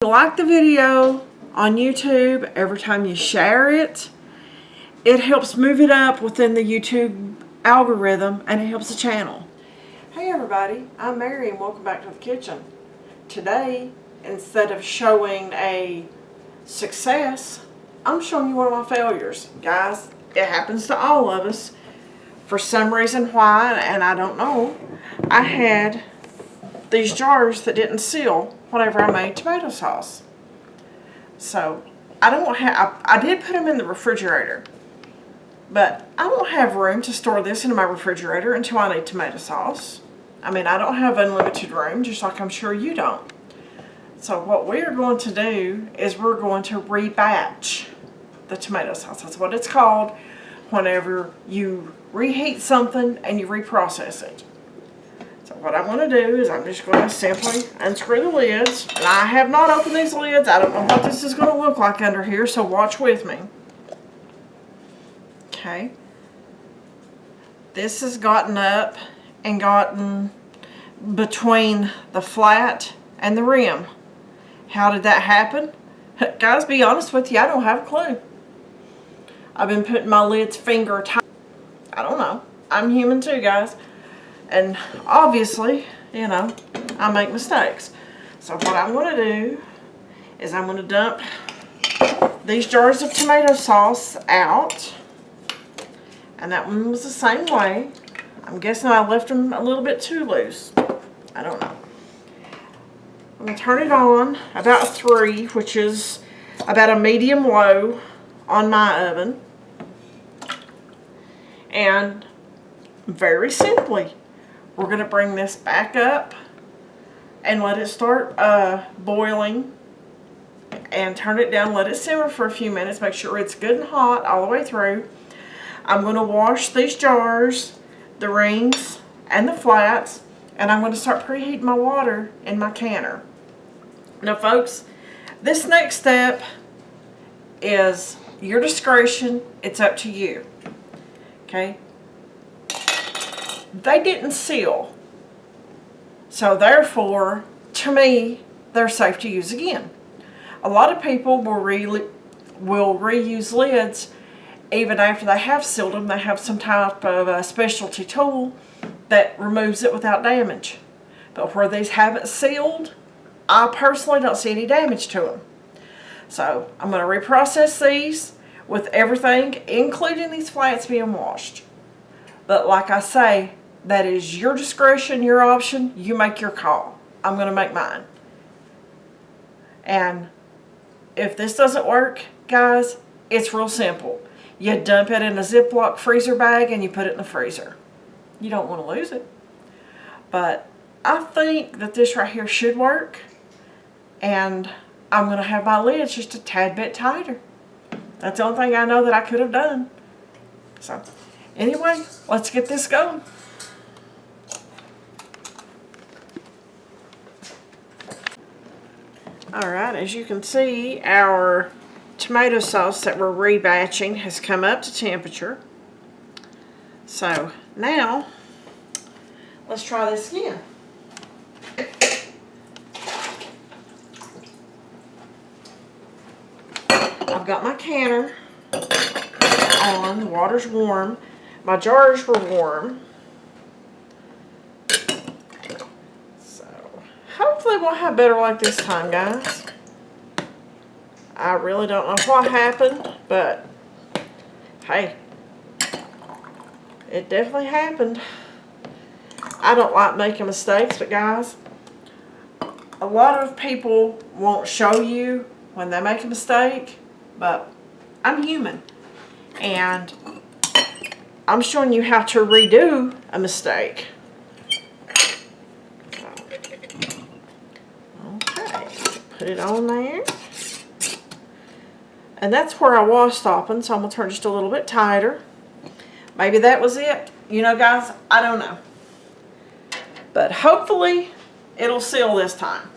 Like the video on YouTube, every time you share it, it helps move it up within the YouTube algorithm and it helps the channel. Hey everybody, I'm Mary and welcome back to the kitchen. Today, instead of showing a success, I'm showing you one of my failures. Guys, it happens to all of us. For some reason why, and I don't know, I had these jars that didn't seal whenever I made tomato sauce. So I did put them in the refrigerator, but I don't have room to store this in my refrigerator until I need tomato sauce. I mean, I don't have unlimited room, just like I'm sure you don't. So what we are going to do is we're going to rebatch the tomato sauce. That's what it's called whenever you reheat something and you reprocess it. So what I'm going to do is I'm just going to simply unscrew the lids. And I have not opened these lids. I don't know what this is going to look like under here, so watch with me. Okay. This has gotten up and gotten between the flat and the rim. How did that happen? Guys, be honest with you, I don't have a clue. I've been putting my lids finger tight. I don't know. I'm human too, guys. And obviously, you know, I make mistakes. So what I'm going to do is I'm going to dump these jars of tomato sauce out. And that one was the same way. I'm guessing I left them a little bit too loose. I don't know. I'm going to turn it on about 3, which is about a medium low on my oven. And very simply, we're going to bring this back up and let it start boiling and turn it down, let it simmer for a few minutes, make sure it's good and hot all the way through. I'm going to wash these jars, the rings and the flats, and I'm going to start preheating my water in my canner. Now folks, this next step is your discretion. It's up to you. Okay? They didn't seal. So therefore, to me, they're safe to use again. A lot of people will reuse lids even after they have sealed them. They have some type of a specialty tool that removes it without damage. But where these haven't sealed, I personally don't see any damage to them. So I'm going to reprocess these with everything, including these flats being washed. But like I say, that is your discretion, your option. You make your call. I'm going to make mine. And if this doesn't work, guys, it's real simple. You dump it in a Ziploc freezer bag and you put it in the freezer. You don't want to lose it. But I think that this right here should work. And I'm going to have my lids just a tad bit tighter. That's the only thing I know that I could have done. So, anyway, let's get this going. Alright, as you can see, our tomato sauce that we're rebatching has come up to temperature. So, now, let's try this again. I've got my canner on, the water's warm, my jars were warm, so hopefully we'll have better luck this time, guys. I really don't know what happened, but hey, it definitely happened. I don't like making mistakes, but guys, a lot of people won't show you when they make a mistake. But I'm human, and I'm showing you how to redo a mistake. Okay, put it on there. And that's where I was stopping, so I'm going to turn just a little bit tighter. Maybe that was it. You know, guys, I don't know. But hopefully, it'll seal this time.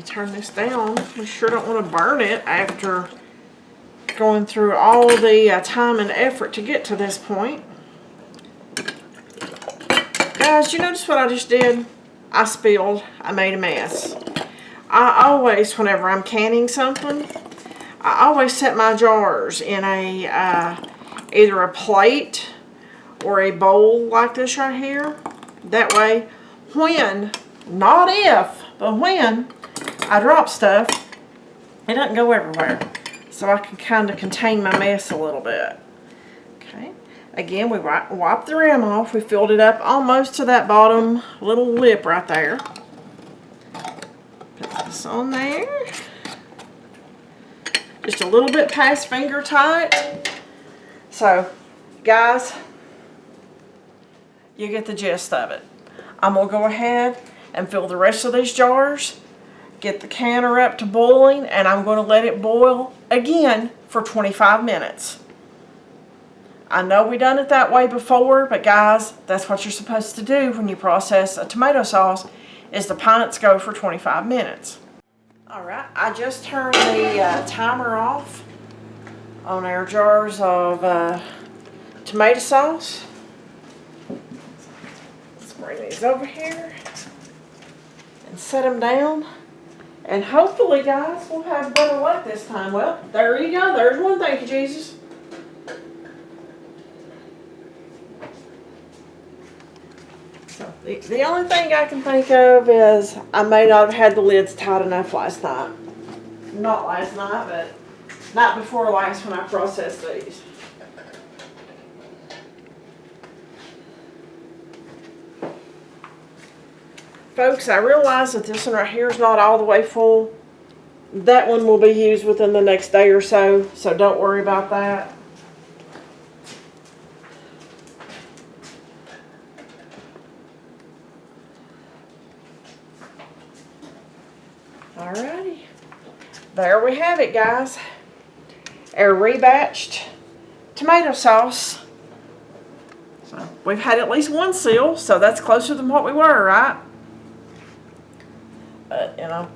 Turn this down. We sure don't want to burn it after going through all the time and effort to get to this point. Guys, you notice what I just did? I spilled. I made a mess. I always, whenever I'm canning something, I always set my jars in a either a plate or a bowl like this right here. That way, when, not if, but when I drop stuff, it doesn't go everywhere. So I can kind of contain my mess a little bit. Okay. Again, we wiped the rim off. We filled it up almost to that bottom little lip right there. Put this on there. Just a little bit past finger tight. So, guys, you get the gist of it. I'm going to go ahead and fill the rest of these jars, get the canner up to boiling, and I'm going to let it boil again for 25 minutes. I know we done it that way before, but guys, that's what you're supposed to do when you process a tomato sauce, is the pints go for 25 minutes. Alright, I just turned the timer off on our jars of tomato sauce. Let's bring these over here and set them down. And hopefully, guys, we'll have better luck this time. Well, there you go. There's one. Thank you, Jesus. So, the only thing I can think of is I may not have had the lids tight enough last night. Not last night, but night before last when I processed these. Folks, I realize that this one right here is not all the way full. That one will be used within the next day or so, so don't worry about that. Alrighty. There we have it, guys. Our rebatched tomato sauce. So we've had at least one seal, so that's closer than what we were, right? But, you know,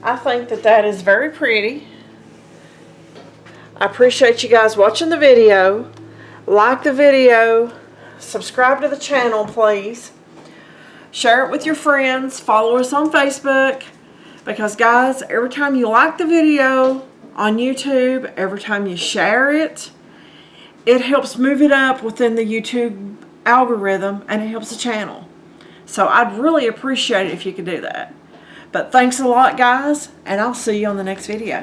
I think that that is very pretty. I appreciate you guys watching the video. Like the video. Subscribe to the channel, please. Share it with your friends. Follow us on Facebook. Because, guys, every time you like the video on YouTube, every time you share it, it helps move it up within the YouTube algorithm, and it helps the channel. So I'd really appreciate it if you could do that. But thanks a lot, guys, and I'll see you on the next video.